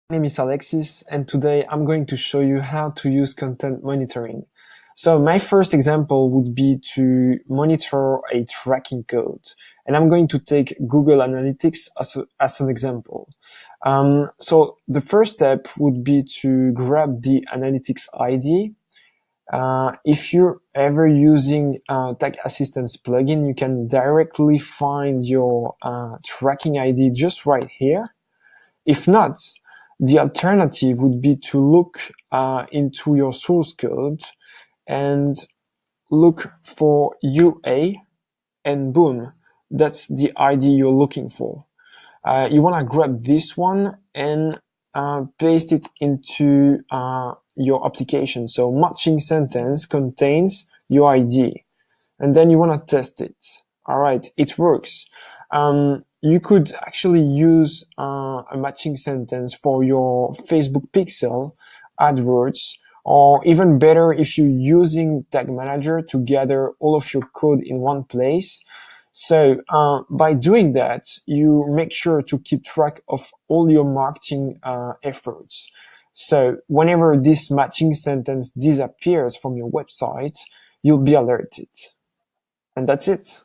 My name is Alexis, and today I'm going to show you how to use content monitoring. So my first example would be to monitor a tracking code, and I'm going to take Google Analytics as an example. So the first step would be to grab the Analytics ID. If you're ever using Tag Assistance plugin, you can directly find your tracking ID just right here. If not, the alternative would be to look into your source code and look for UA, and boom, that's the ID you're looking for. You want to grab this one and paste it into your application. So matching sentence contains your ID, and then you want to test it. All right, it works. You could actually use a matching sentence for your Facebook pixel AdWords, or even better, if you're using Tag Manager to gather all of your code in one place. So by doing that, you make sure to keep track of all your marketing efforts. So whenever this matching sentence disappears from your website, you'll be alerted. And that's it.